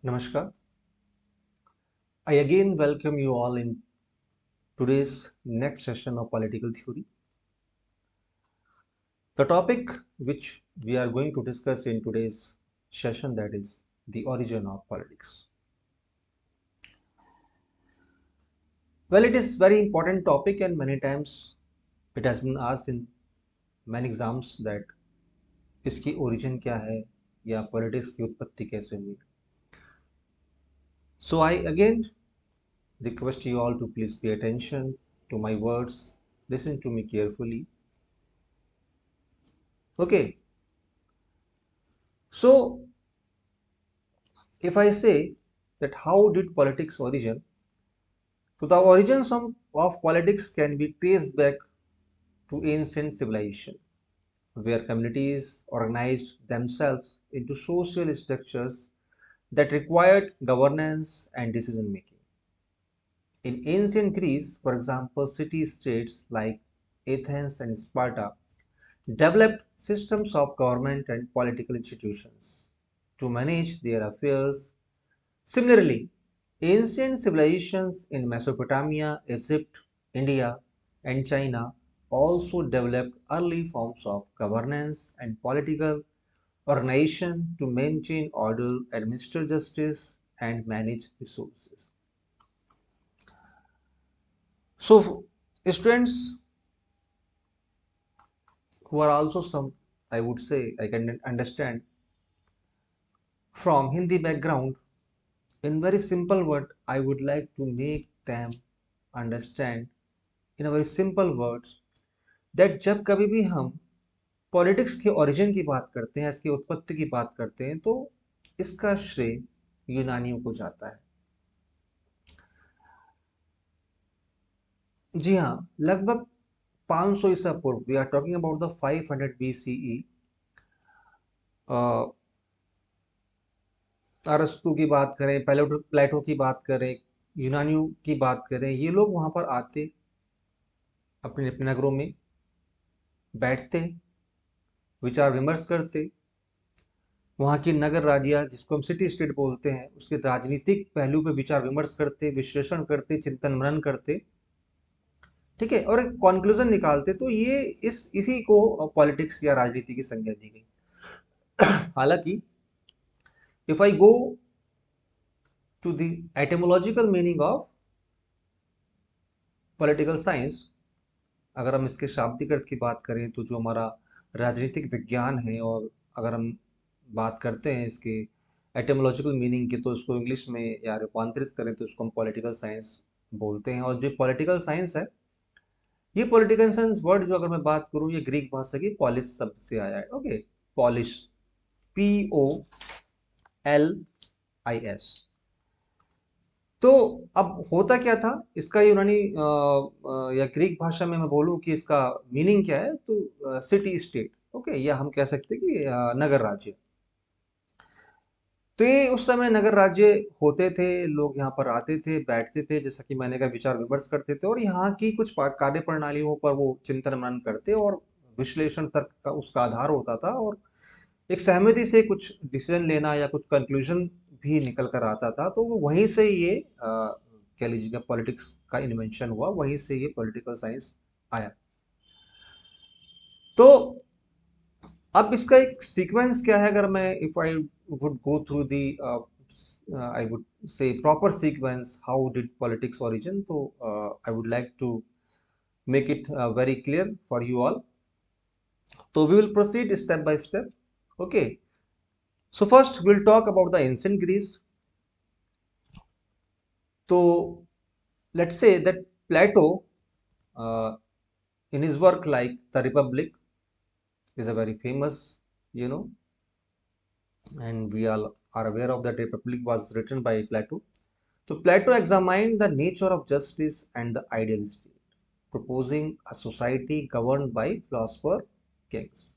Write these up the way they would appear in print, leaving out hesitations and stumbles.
Namaskar. I again welcome you all in today's next session of political theory. The topic which we are going to discuss in today's session, that is the origin of politics. Well, it is very important topic and many times it has been asked in many exams that इसकी origin क्या है या politics की उत्पत्ति कैसे हुई. So I again request you all to please pay attention to my words, listen to me carefully. Okay, so if I say that how did politics origin, so the origins of politics can be traced back to ancient civilization, where communities organized themselves into social structures that required governance and decision making. In ancient Greece, for example, city-states like Athens and Sparta developed systems of government and political institutions to manage their affairs. Similarly, ancient civilizations in Mesopotamia, Egypt, India, and China also developed early forms of governance and political organization to maintain order, administer justice, and manage resources. So, students who are also some, I would say, I can understand from Hindi background, in very simple word, I would like to make them understand in a very simple words that जब कभी भी हम politics के origin की बात करते हैं, इसकी उत्पत्ति की बात करते हैं, तो इसका श्रेय यूनानियों को जाता है. जी हाँ, लगभग 500 ईसा पूर्व, we are talking about the 500 BCE, अरस्तु की बात करें, प्लेटो की बात करें, यूनानियों की बात करें, ये लोग वहां पर आते, अपने अपने नगरों में बैठते, विचार विमर्श करते, वहाँ की नगर राज्य जिसको हम सिटी स्टेट बोलते हैं उसके राजनीतिक पहलू पे विचार विमर्श करते, विश्लेषण करते, चिंतन मनन करते, ठीक है, और एक कॉन्क्लूजन निकालते. तो ये इसी को पॉलिटिक्स या राजनीति की संज्ञा दी गई. हालांकि if I go to the etymological meaning of political science, अगर हम इसके शाब्दिक अर्थ की बात करें तो जो हमारा राजनीतिक विज्ञान है, और अगर हम बात करते हैं इसके एटिमोलॉजिकल मीनिंग की, तो इसको इंग्लिश में या रूपांतरित करें तो इसको हम पॉलिटिकल साइंस बोलते हैं. और जो पॉलिटिकल साइंस है, ये पॉलिटिकल साइंस वर्ड जो अगर मैं बात करूं, ये ग्रीक भाषा की पॉलिस शब्द से आया है. Okay, polish, POLIS. तो अब होता क्या था इसका, यूनानी या ग्रीक भाषा में मैं बोलूं कि इसका मीनिंग क्या है, तो सिटी स्टेट, ओके, या हम कह सकते हैं कि नगर राज्य. तो ये उस समय नगर राज्य होते थे, लोग यहाँ पर आते थे, बैठते थे, जैसा कि मैंने कहा, विचार विमर्श करते थे, और यहाँ की कुछ कार्य प्रणालियों पर वो चिंतन मनन करते, और विश्लेषण तर्क का उसका आधार होता था, और एक सहमति से कुछ डिसीजन लेना या कुछ कंक्लूजन भी निकल कर आता था. तो वहीं से ये कह लीजिएगा पॉलिटिक्स का इन्वेंशन हुआ, वहीं से ये पॉलिटिकल साइंस आया. तो अब इसका एक सीक्वेंस क्या है, अगर मैं if I would go through the, I would say proper sequence, how did politics origin, so I would like to make it very clear for you all. So we will proceed step by step. Okay, so first we'll talk about the ancient Greece. So let's say that Plato, uh, in his work like the Republic, is a very famous, you know, and we all are aware of that Republic was written by Plato. So Plato examined the nature of justice and the ideal state, proposing a society governed by philosopher kings.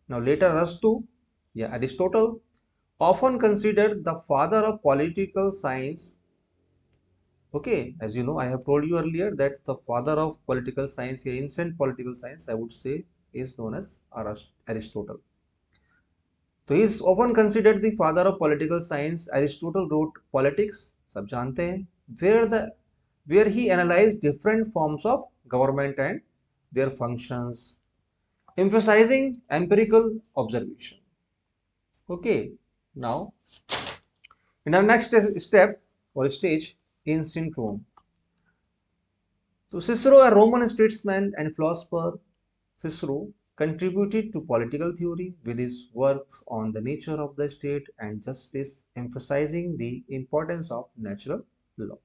Now later Aristotle, Aristotle, often considered the father of political science. Okay, as you know, I have told you earlier that the father of political science, ancient political science, I would say, is known as Aristotle. तो is often considered the father of political science. Aristotle wrote politics, सब जानते हैं, where he analyzed different forms of government and their functions, emphasizing empirical observation. Okay, now in our next step or stage, ancient Rome. So Cicero, a Roman statesman and philosopher, Cicero contributed to political theory with his works on the nature of the state and justice, emphasizing the importance of natural law.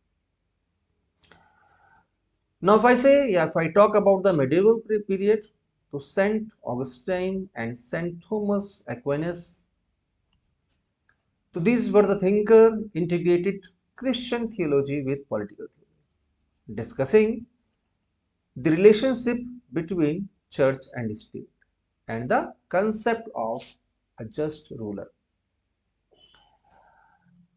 Now, if I talk about the medieval period, to Saint Augustine and Saint Thomas Aquinas, so these were the thinker integrated Christian theology with political theory, discussing the relationship between church and state and the concept of a just ruler.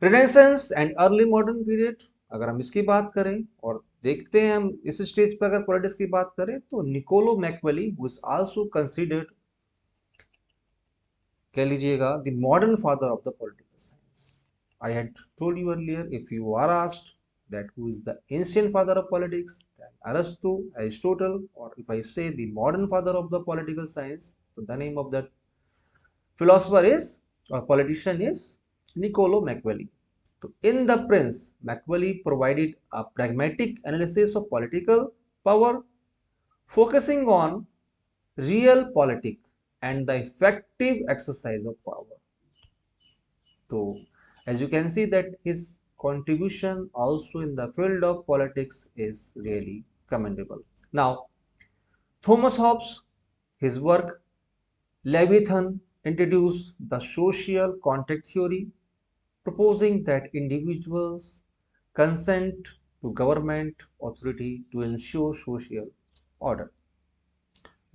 Renaissance and early modern period, अगर हम इसकी बात करें और देखते हैं हम इस स्टेज पर अगर पॉलिटिक्स की बात करें तो Niccolo मैकवेली who is also considered, कह लीजिएगा, the modern father of the political science. I had told you earlier, if you are asked that who is the ancient father of politics, then Aristotle, or if I say the modern father of the political science, so the name of that philosopher is or politician is Niccolo Machiavelli. So in The Prince, Machiavelli provided a pragmatic analysis of political power, focusing on real politics and the effective exercise of power. So as you can see that his contribution also in the field of politics is really commendable. Now, Thomas Hobbes, his work Leviathan introduced the social contract theory, proposing that individuals consent to government authority to ensure social order.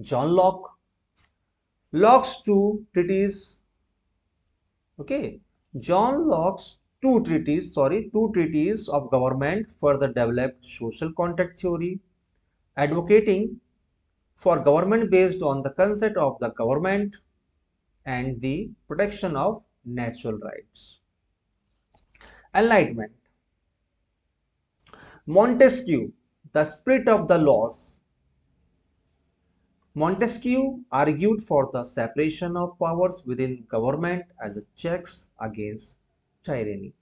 John Locke, Locke's two treatises, okay, John Locke's two treatises of government further developed social contract theory, advocating for government based on the concept of the government and the protection of natural rights. Enlightenment. Montesquieu, the spirit of the laws. Montesquieu argued for the separation of powers within government as a checks against tyranny.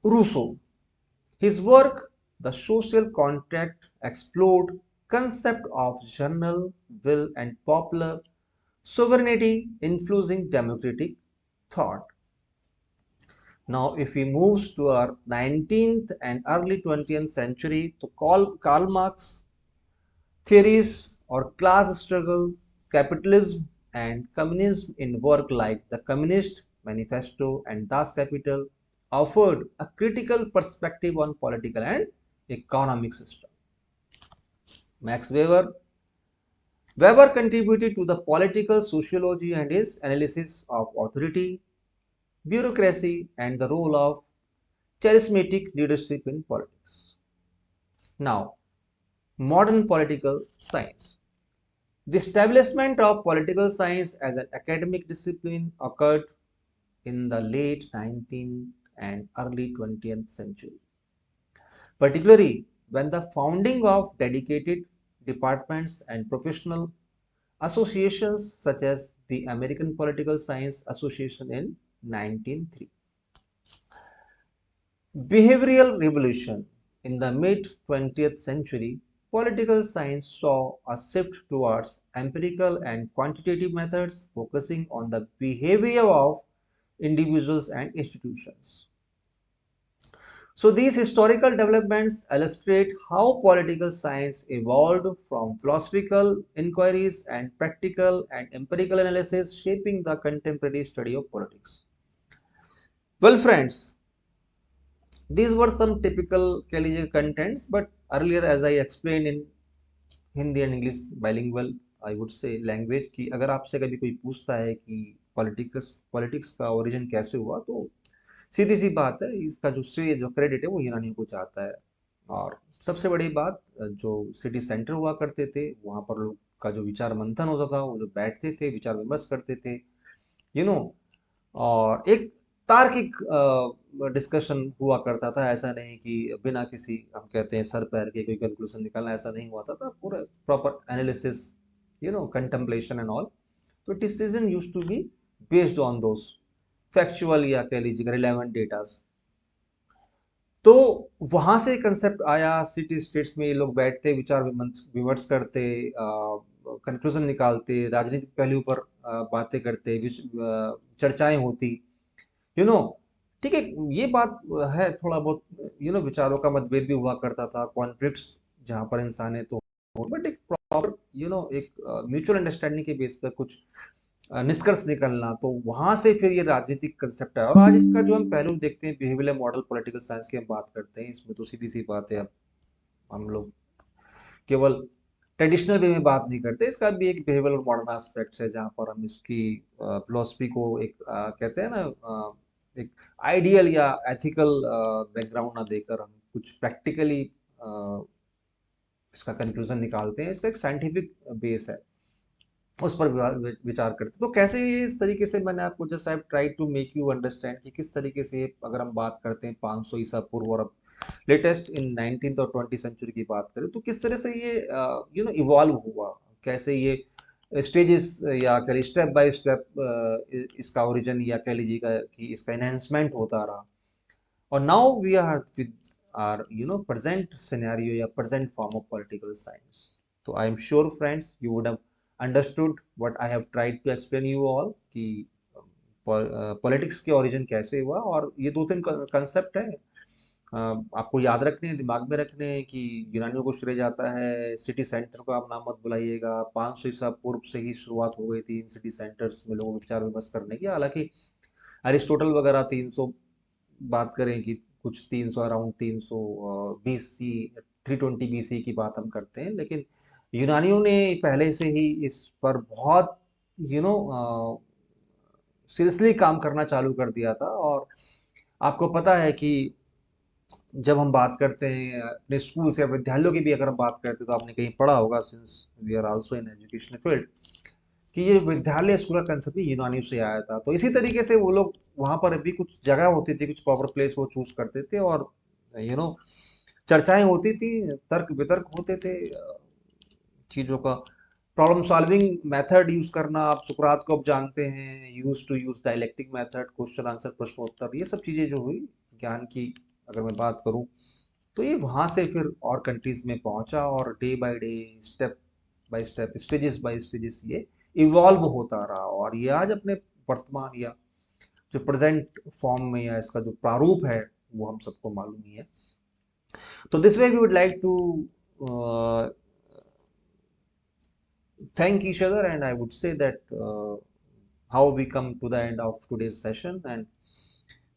Rousseau, his work The Social Contract explored concept of general will and popular sovereignty influencing democratic thought. Now, if we move to our 19th and early 20th century, to Karl Marx theories or class struggle, capitalism, and communism in work like the Communist Manifesto and Das Kapital offered a critical perspective on political and economic system. Max Weber contributed to the political sociology and his analysis of authority, bureaucracy, and the role of charismatic leadership in politics. Now, modern political science. The establishment of political science as an academic discipline occurred in the late 19th and early 20th century, particularly when the founding of dedicated departments and professional associations such as the American Political Science Association in 1903. Behavioral revolution. In the mid-20th century, political science saw a shift towards empirical and quantitative methods focusing on the behavior of individuals and institutions. So these historical developments illustrate how political science evolved from philosophical inquiries and practical and empirical analysis shaping the contemporary study of politics. Well friends, these were some typical contents, but earlier as I explained in Hindi and English bilingual, I would say language कि अगर आपसे कभी कोई पूछता है कि politics का origin कैसे हुआ, तो सीधी सी बात है, इसका जो श्रेय जो क्रेडिट है वो यूनानी को जाता है। और सबसे बड़ी बात, जो सिटी सेंटर हुआ करते थे वहाँ पर लोग का जो विचार मंथन होता था, वो जो बैठते थे, विचार विमर्श करते थे, यू नो और एक तार्किक डिस्कशन हुआ करता था। ऐसा नहीं कि बिना किसी, हम कहते हैं, सर पैर के कोई कंक्लूजन निकालना, ऐसा नहीं हुआ था। पूरा proper analysis, contemplation and all. तो decision use to be based on those factual या कह लीजिए रिलेवेंट डेटास। तो वहां से कंसेप्ट आया, सिटी स्टेट्स में ये लोग बैठते, विचार विमर्श विमर्श करते, कंक्लूजन निकालते, राजनीतिक पहलू पर बातें करते, चर्चाएं होती, यू नो ठीक है। ये बात है, थोड़ा बहुत विचारों का मतभेद भी हुआ करता था, कॉन्फ्लिक्ट्स जहां पर इंसान है तो, बट एक प्रॉपर एक म्यूचुअल अंडरस्टैंडिंग के बेस पर कुछ निष्कर्ष निकलना। तो वहां से फिर ये राजनीतिक कंसेप्ट है। और आज इसका जो हम पहलू देखते हैं, बिहेवियरल मॉडल पॉलिटिकल साइंस की हम बात करते हैं, इसमें तो सीधी सी बात है, अब हम लोग केवल ट्रेडिशनल वे में बात नहीं करते, इसका भी एक बिहेवियरल मॉडर्न एस्पेक्ट है, जहाँ पर हम इसकी फिलोसफी को एक कहते हैं ना, एक आइडियल या एथिकल बैकग्राउंड ना देकर हम कुछ प्रैक्टिकली इसका कंक्लूजन निकालते हैं। इसका एक साइंटिफिक बेस है, उस पर विचार करते। तो कैसे ये इस तरीके से, मैंने आपको just I try to make you understand कि किस तरीके से, अगर हम बात करते हैं 500 ईसा पूर्व और अब लेटेस्ट इन 19th और 20th सेंचुरी की बात करें, तो किस तरह से ये इवॉल्व हुआ, कैसे ये स्टेजेस या कह लीजिए स्टेप बाय स्टेप इसका ओरिजिन या कह लीजिएगा कि इसका एनहेंसमेंट होता रहा। और now we are with our present scenario या present form of political science. तो I am sure friends you would have understood what I have tried to explain you all, कि पॉलिटिक्स के ओरिजिन कैसे हुआ। और ये दो तीन कंसेप्ट है, आपको याद रखने हैं, दिमाग में रखने हैं, कि यूनानियों को श्रेय जाता है, सिटी सेंटर को आप नाम मत बुलाइएगा, 500 ईसा पूर्व से ही शुरुआत हो गई थी इन सिटी सेंटर्स में लोगों को विचार विमर्श करने की। हालांकि अरिस्टोटल वगैरह 300 बात करें कि कुछ 300 अराउंड 320 320 बीसी की बात हम करते हैं, लेकिन यूनानियों ने पहले से ही इस पर बहुत सीरियसली काम करना चालू कर दिया था। और आपको पता है कि जब हम बात करते हैं अपने स्कूल से, विद्यालयों की भी अगर हम बात करते हैं, तो आपने कहीं पढ़ा होगा, since we are also in education field, कि ये विद्यालय स्कूल का कंसेप्ट भी यूनानियों से आया था। तो इसी तरीके से वो लोग वहां पर भी कुछ जगह होती थी, कुछ प्रॉपर प्लेस वो चूज करते थे, और चर्चाएं होती थी, तर्क वितर्क होते थे, चीजों का प्रॉब्लम सॉल्विंग मेथड यूज करना। आप सुकरात को अब जानते हैं, use to use dialectic method, question answer प्रश्नोत्तर, ये सब चीजें जो हुई ज्ञान की, अगर मैं बात करूं, तो ये वहां से फिर और कंट्रीज में पहुंचा, और day by day, step by step, stages by stages ये इवॉल्व होता रहा। और ये आज अपने वर्तमान या जो प्रेजेंट फॉर्म में, या इसका जो प्रारूप है, वो हम सबको मालूम ही है। तो this way we would like to thank each other, and I would say that how we come to the end of today's session. And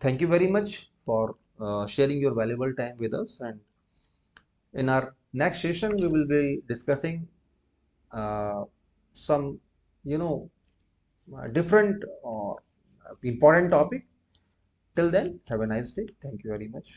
thank you very much for sharing your valuable time with us. And in our next session, we will be discussing some, different or important topic. Till then, have a nice day. Thank you very much.